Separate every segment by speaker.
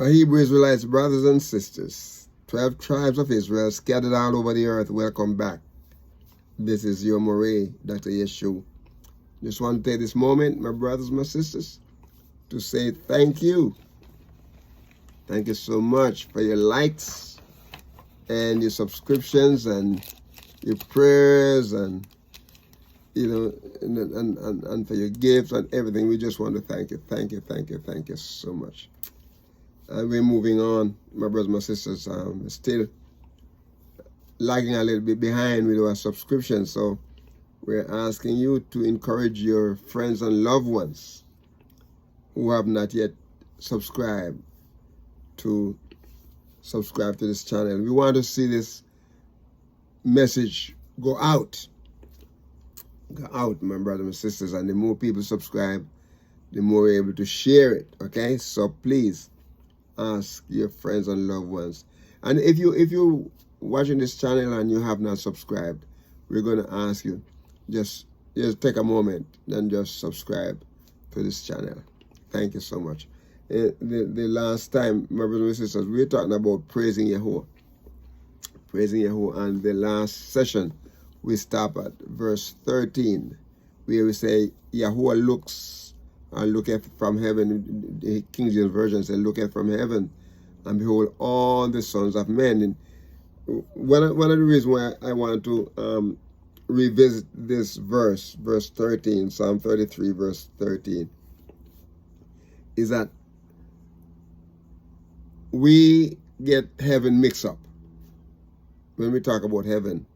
Speaker 1: My Hebrew Israelites, brothers and sisters, 12 tribes of Israel scattered all over the earth, welcome back. This is your Moray, Dr. Yeshua. Just want to take this moment, my brothers, my sisters, to say thank you. Thank you so much for your likes and your subscriptions and your prayers and and for your gifts and everything. We just want to thank you. Thank you so much. And we're moving on, my brothers, my sisters. Still lagging a little bit behind with our subscription, so we're asking you to encourage your friends and loved ones who have not yet subscribed to subscribe to this channel. We want to see this message go out, my brothers and sisters, and the more people subscribe, the more we're able to share it. Okay, so please ask your friends and loved ones. And if you watching this channel and you have not subscribed, we're going to ask you just take a moment and just subscribe to this channel. Thank you so much. The last time, my brothers and sisters, we were talking about praising Yahuwah. Praising Yahuwah, and the last session we stop at verse 13, where we say Yahuwah looketh from heaven. The King James Version says, looketh from heaven, and behold all the sons of men. And one of the reasons why I want to revisit this verse 13, Psalm 33, verse 13, is that we get heaven mixed up. When we talk about heaven,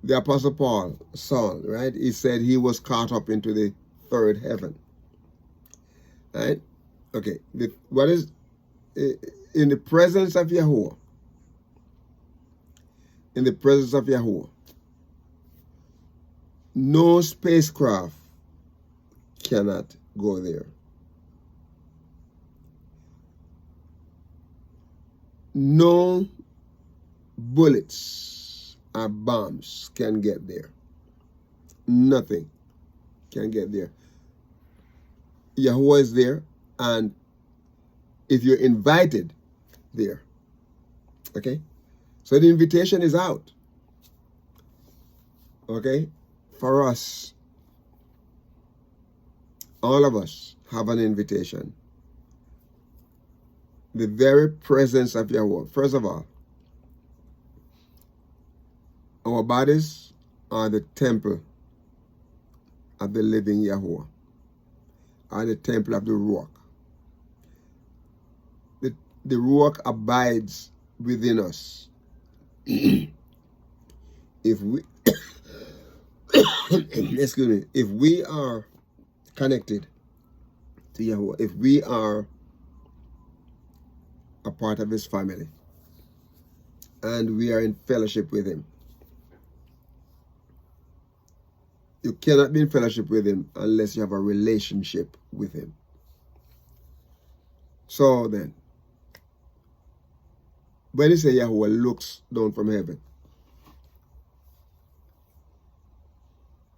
Speaker 1: the Apostle Saul, right? He said he was caught up into the third heaven, right? Okay, what is in the presence of Yahuwah? In the presence of Yahuwah, no spacecraft cannot go there. No bullets or bombs can get there. Nothing can get there. Yahuwah is there, and if you're invited there, okay? So the invitation is out, okay? For us, all of us have an invitation. The very presence of Yahuwah. First of all, our bodies are the temple of the living Yahuwah, are the temple of the Ruach. The Ruach abides within us. If we, excuse me, if we are connected to Yahuwah, if we are a part of his family, and we are in fellowship with him. You cannot be in fellowship with him unless you have a relationship with him. So then, when you say Yahuwah looks down from heaven,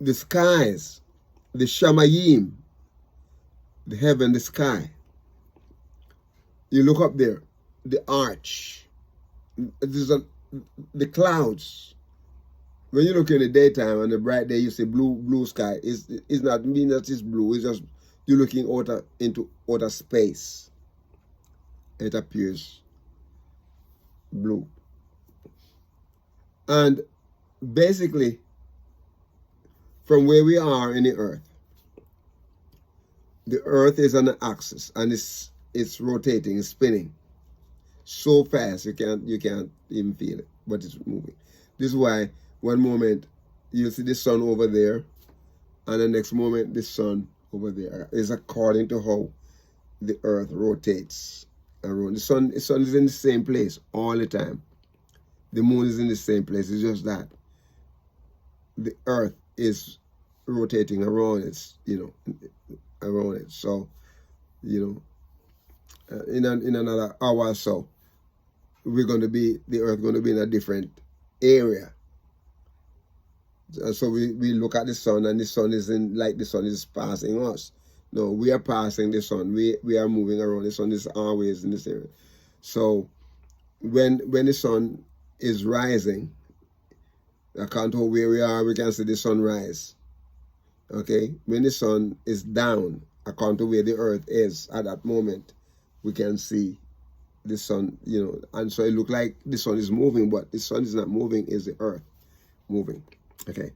Speaker 1: the skies, the Shamayim, the heaven, the sky, you look up there, the arch, the clouds. When you look in the daytime on the bright day, you see blue sky. It's not mean that it's blue. It's just you're looking into outer space. It appears blue. And basically, from where we are in the earth is on an axis, and it's rotating, it's spinning so fast you can't even feel it, but it's moving. This is why one moment you see the sun over there, and the next moment the sun over there. It's according to how the earth rotates around. The sun is in the same place all the time. The moon is in the same place. It's just that the earth is rotating around it, around it. So, in another hour or so, the earth going to be in a different area. So we look at the sun, and the sun is the sun is passing us. No, we are passing the sun. We are moving around. The sun is always in this area. So when the sun is rising, according to where we are, we can see the sun rise. Okay? When the sun is down, according to where the earth is at that moment, we can see the sun, you know, and so it looks like the sun is moving, but the sun is not moving, it's the earth moving. Okay.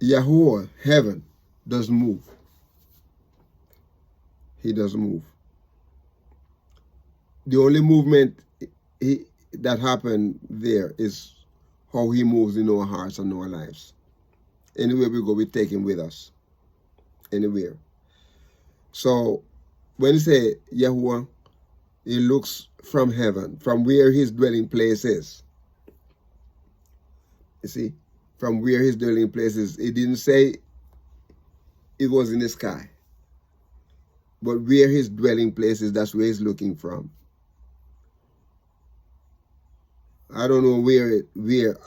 Speaker 1: Yahuwah, heaven, doesn't move. He doesn't move. The only movement that happened there is how he moves in our hearts and our lives. Anywhere we go, we take him with us. Anywhere. So when you say Yahuwah, he looks from heaven, from where his dwelling place is. You see, from where his dwelling place is. He didn't say it was in the sky. But where his dwelling place is, that's where he's looking from. I don't know where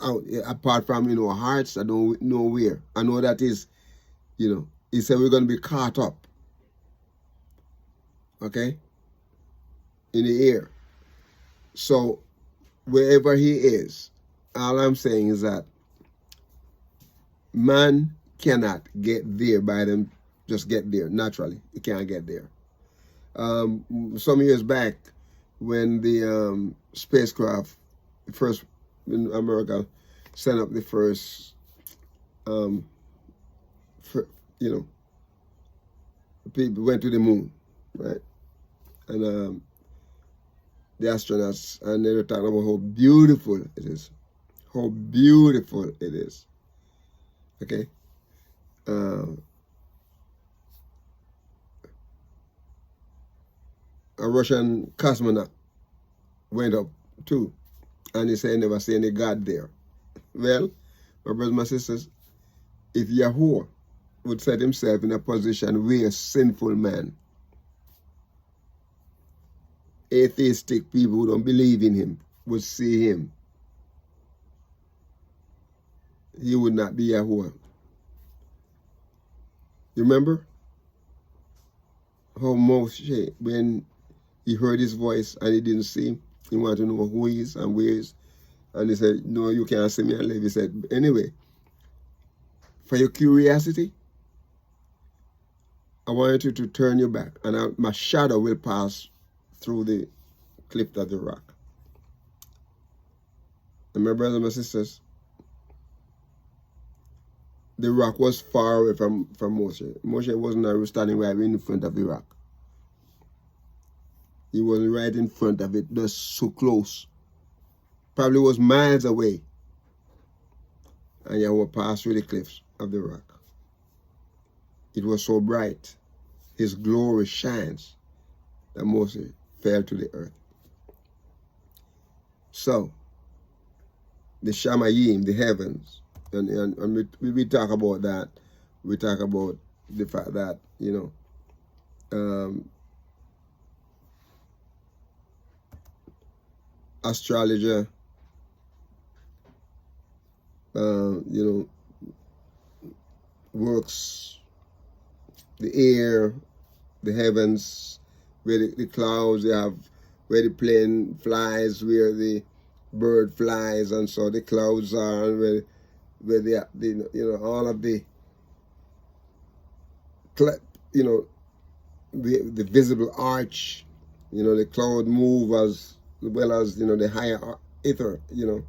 Speaker 1: out, apart from, you know, hearts, I don't know where. I know that is, you know, he said we're going to be caught up. Okay? In the air. So, wherever he is, all I'm saying is that man cannot get there by them, just get there naturally. You can't get there. Some years back, when the spacecraft, first in America, sent up the first, you know, people went to the moon, right? And the astronauts, and they were talking about how beautiful it is. How beautiful it is. Okay? A Russian cosmonaut went up too, and he said he never seen any God there. Well, my brothers and my sisters, if Yahuwah would set himself in a position where sinful man, atheistic people who don't believe in him would see him, he would not be Yahuwah. You remember how Moshe, when he heard his voice and he didn't see him, he wanted to know who he is and where he is. And he said, no, you can't see me and live. He said, anyway, for your curiosity, I want you to turn your back, and my shadow will pass through the cliff of the rock. And my brothers and my sisters, the rock was far away from Moshe. Moshe wasn't standing right in front of the rock. He wasn't right in front of it, just so close. Probably was miles away. And Yahweh passed through the cliffs of the rock. It was so bright. His glory shines that Moses fell to the earth. So, the Shamayim, the heavens, and we talk about that. We talk about the fact that, you know, astrologer, you know, works the air, the heavens, where the clouds, they have, where the plane flies, where the bird flies, and so the clouds are, and where the you know, all of the, you know, the visible arch, you know, the cloud move as well as, you know, the higher ether, you know,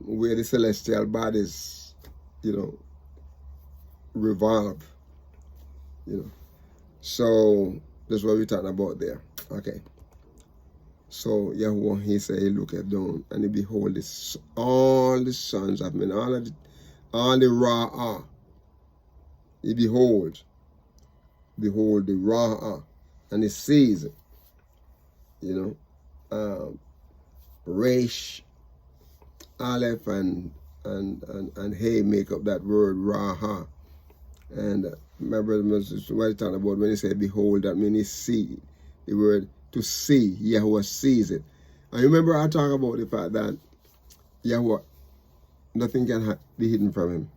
Speaker 1: where the celestial bodies, you know, revolve, you know. So that's what we're talking about there. Okay. So Yahuwah, he said, he looked down and he behold this, all the sons of men, all the Ra'ah. He behold the Ra'ah, and he sees it, you know, Resh, Aleph, and Hey make up that word Raha. And my brother, what he talking about when he said behold, that means he see, the word to see, Yahuwah sees it. And remember I talk about the fact that Yahuwah, nothing can be hidden from him.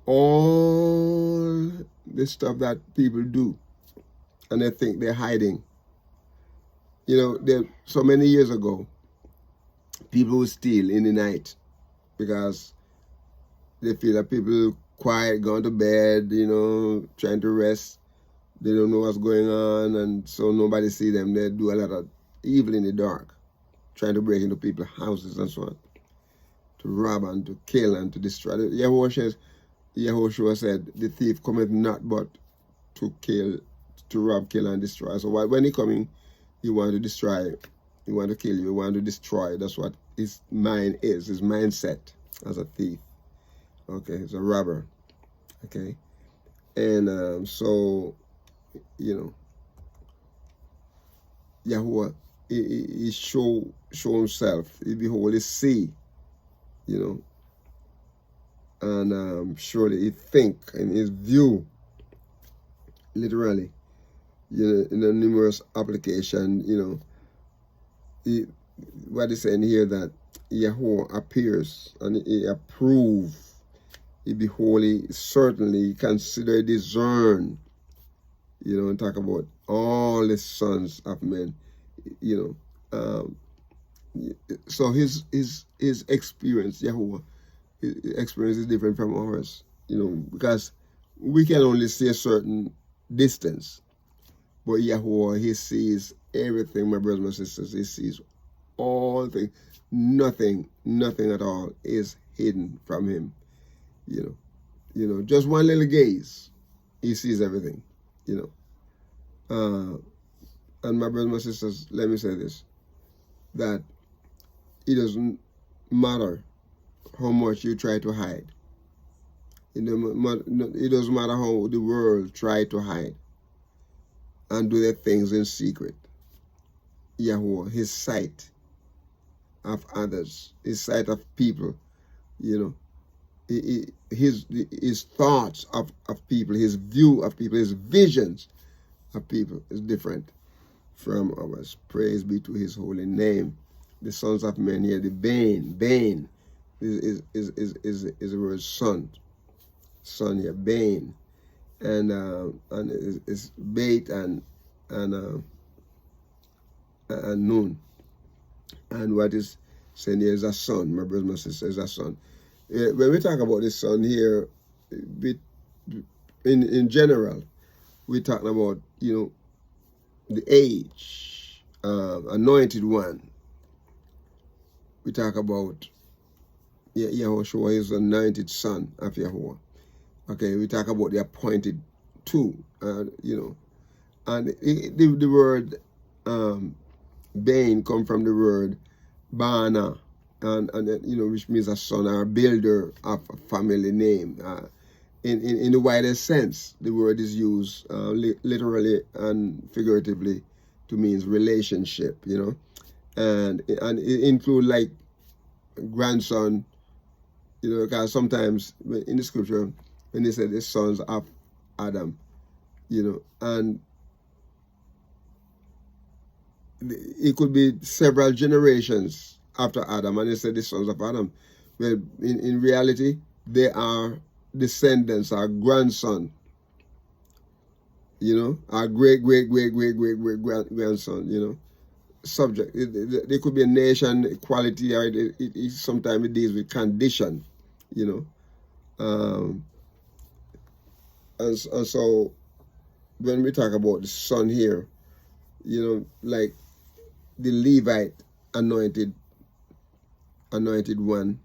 Speaker 1: all the stuff that people do, and they think they're hiding. You know, so many years ago, people would steal in the night because they feel that people quiet, going to bed, you know, trying to rest. They don't know what's going on, and so nobody see them. They do a lot of evil in the dark, trying to break into people's houses and so on, to rob and to kill and to destroy. Yahuwah said, the thief cometh not but to kill, to rob, kill, and destroy. So when he coming, he want to destroy, he want to kill you, he want to destroy. That's what his mind is, his mindset as a thief. Okay, he's a robber. Okay, and so, you know, Yahuwah, he show himself, he behold, he see, you know, and surely he think in his view, literally, you know, in a numerous application, you know, what is saying here that Yahuwah appears and he approve, he behold, he certainly consider, discern, you know, and talk about all the sons of men, you know. So his experience, Yahuwah, his experience is different from ours, you know, because we can only see a certain distance. But Yahuwah, he sees everything, my brothers and sisters. He sees all things. Nothing at all is hidden from him. You know, just one little gaze, he sees everything, you know. And my brothers and sisters, let me say this, that it doesn't matter how much you try to hide. It doesn't matter how the world try to hide and do their things in secret. Yahuwah, his sight of others, his sight of people, you know, his thoughts of people, his view of people, his visions of people is different from ours. Praise be to his holy name. The sons of men here, the bane is the word son here, bane, and is bait and noon, and what is saying here is a son, my brothers and sisters, is a son. When we talk about this son here, in general, we're talking about, you know, the age, anointed one. We talk about Yahushua is the anointed son of Yahuwah. Okay, we talk about the appointed two, you know, and the word Bain come from the word Bana, and you know, which means a son or a builder of a family name. In the widest sense, the word is used literally and figuratively to mean relationship, you know, and it include like grandson, you know, because sometimes in the scripture when they say the sons of Adam, you know, and it could be several generations after Adam, and they say the sons of Adam. Well, in reality, they are descendants, our grandson, you know, our great grandson, you know, subject. There could be a nation, equality, or sometimes it deals with condition, you know. And so when we talk about the son here, you know, like the Levite anointed one,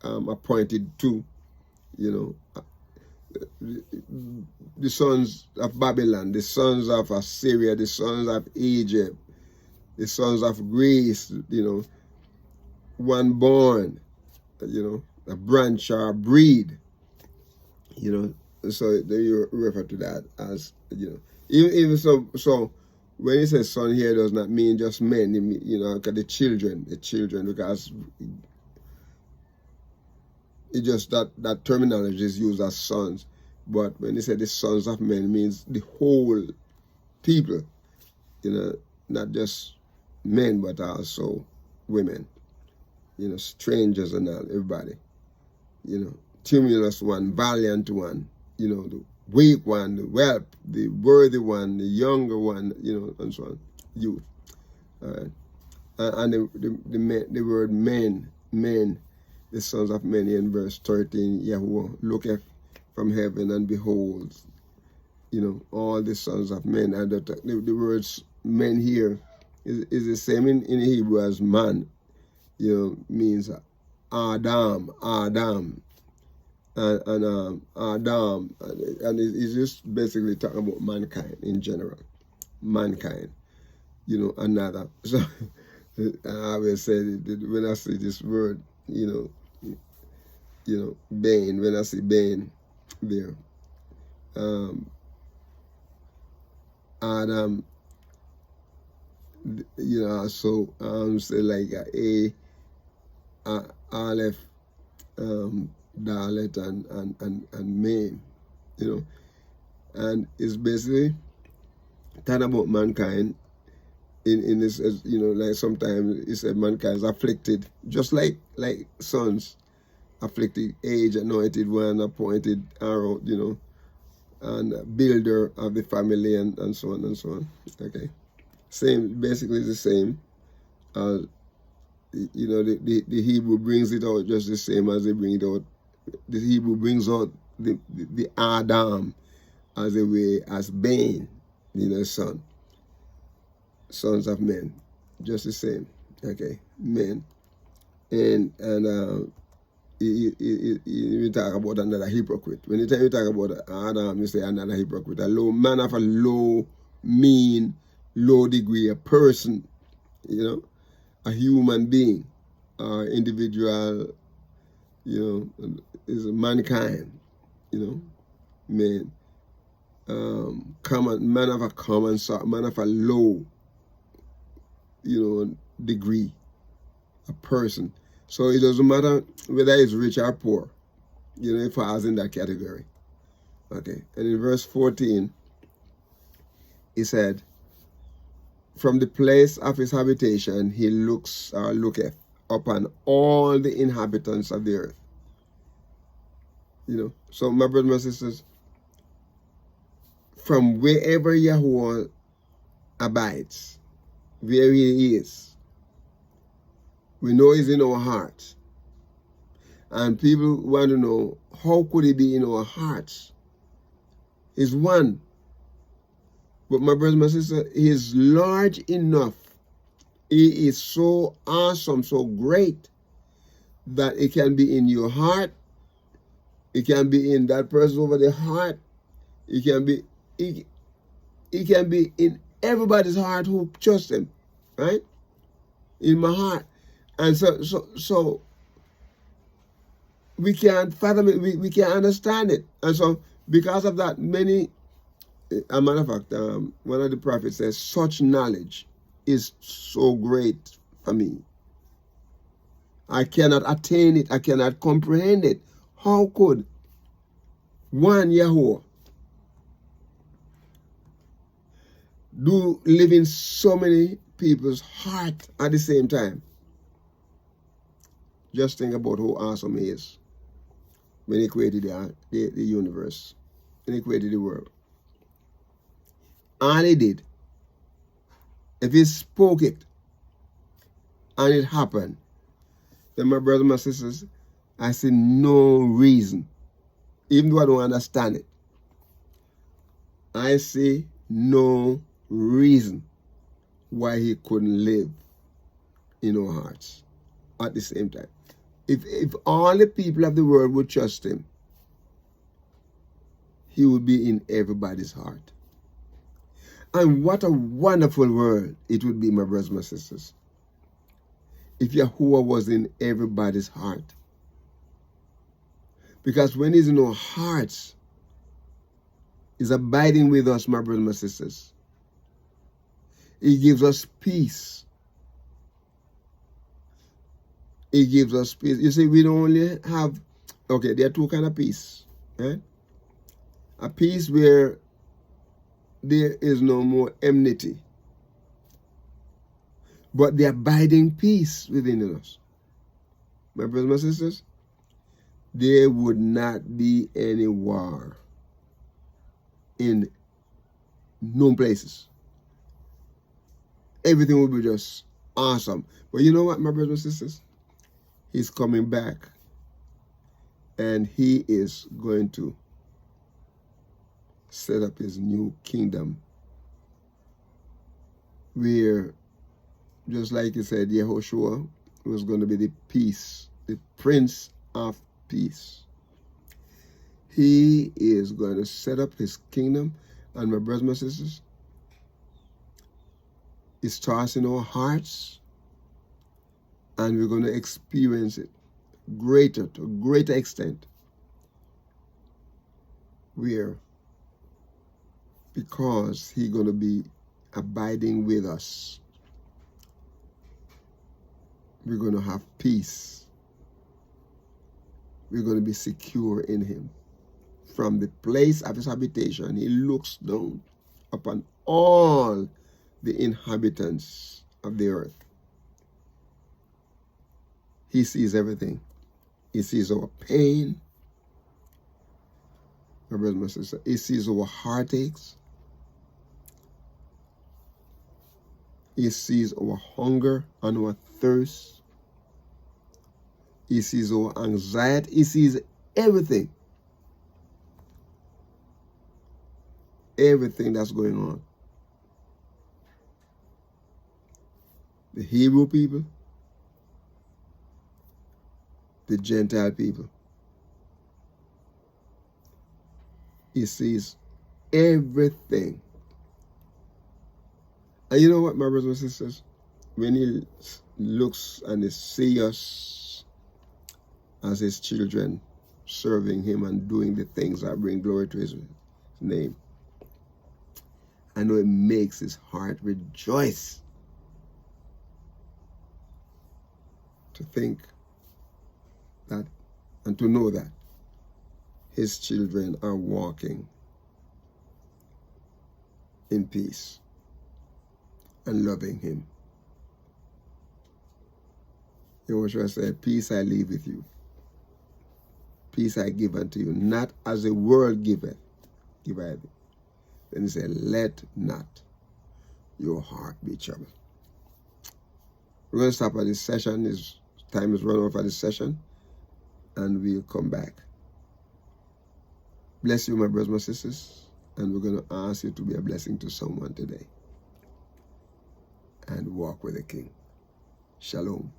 Speaker 1: appointed two, you know, the sons of Babylon, the sons of Assyria, the sons of Egypt, the sons of Greece, you know, one born, you know, a branch or a breed, you know. So you refer to that as, you know, even so when it says son here, does not mean just men, you know, because the children, because it just that terminology is used as sons. But when they say the sons of men, it means the whole people, you know, not just men, but also women, you know, strangers and all, everybody, you know. tumultuous one, valiant one, the weak one, the whelp, the worthy one, the younger one, and so on, youth. All right. And the word men, the sons of men, in verse 13, YAHUAH looketh from heaven and beholds, all the sons of men. And the words men here is the same in Hebrew as man, means Adam, and Adam, and it's just basically talking about mankind in general, another. So I always say that when I see this word, Bane, when I see Bane there, Adam, so say like Aleph, Dalet, and Main, and it's basically talking about mankind. In this, like sometimes it said mankind is afflicted, just like sons, afflicted, age, anointed one, appointed, arrow, and builder of the family, and so on and so on. Okay, same, basically the same. The Hebrew brings it out just the same as they bring it out. The Hebrew brings out the Adam as a way as Bane, son. Sons of men, just the same. Okay, men. And you talk about another hypocrite. When you talk about Adam, you say another hypocrite. A low man of a low, mean, low degree, a person, a human being, individual, is mankind, man. Man of a common sort, man of a low, degree, a person. So it doesn't matter whether it's rich or poor, it falls in that category. Okay, and in verse 14, he said, from the place of his habitation, he looketh upon all the inhabitants of the earth. So my brothers and sisters, from wherever YAHUAH abides, where he is, we know he's in our hearts. And people want to know, how could he be in our hearts? He's one. But my brothers and my sisters, he is large enough. He is so awesome, so great, that it can be in your heart. It can be in that person over the heart. It can be in everybody's heart who trusts him, right? In my heart. And so we can't fathom it, we can't understand it. And so because of that, a matter of fact, one of the prophets says, such knowledge is so great for me. I cannot attain it, I cannot comprehend it. How could one YAHUAH live in so many people's heart at the same time? Just think about how awesome he is when he created the universe, when he created the world. All he did, if he spoke it and it happened, then my brothers and my sisters, I see no reason, even though I don't understand it, I see no reason why he couldn't live in our hearts at the same time. If all the people of the world would trust him, he would be in everybody's heart. And what a wonderful world it would be, my brothers and my sisters, if YAHUAH was in everybody's heart. Because when he's in our hearts, he's abiding with us, my brothers and my sisters. He gives us peace. He gives us peace. You see, we don't only have, okay, there are two kinds of peace, right? A peace where there is no more enmity, but the abiding peace within us. My brothers and my sisters, there would not be any war in known places. Everything will be just awesome. But you know what, my brothers and sisters? He's coming back, and he is going to set up his new kingdom where, just like he said, YAHUAH was going to be the peace, the Prince of Peace. He is going to set up his kingdom, and my brothers and sisters, it starts in our hearts, and we're going to experience it to a greater extent, where, because he's going to be abiding with us, we're going to have peace. We're going to be secure in him. From the place of his habitation, he looks down upon all the inhabitants of the earth. He sees everything. He sees our pain, my brother, my sister. He sees our heartaches. He sees our hunger and our thirst. He sees our anxiety. He sees everything. Everything that's going on. The Hebrew people, the Gentile people. He sees everything. And you know what, my brothers and sisters? When he looks and he sees us as his children, serving him and doing the things that bring glory to his name, I know it makes his heart rejoice to think that and to know that his children are walking in peace and loving him. Yahuwah said, peace I leave with you. Peace I give unto you, not as the world giveth, give I thee. Then he said, let not your heart be troubled. We're going to stop at this session. This time is running off at this session, and we'll come back. Bless you, my brothers, my sisters, and we're going to ask you to be a blessing to someone today and walk with the King. Shalom.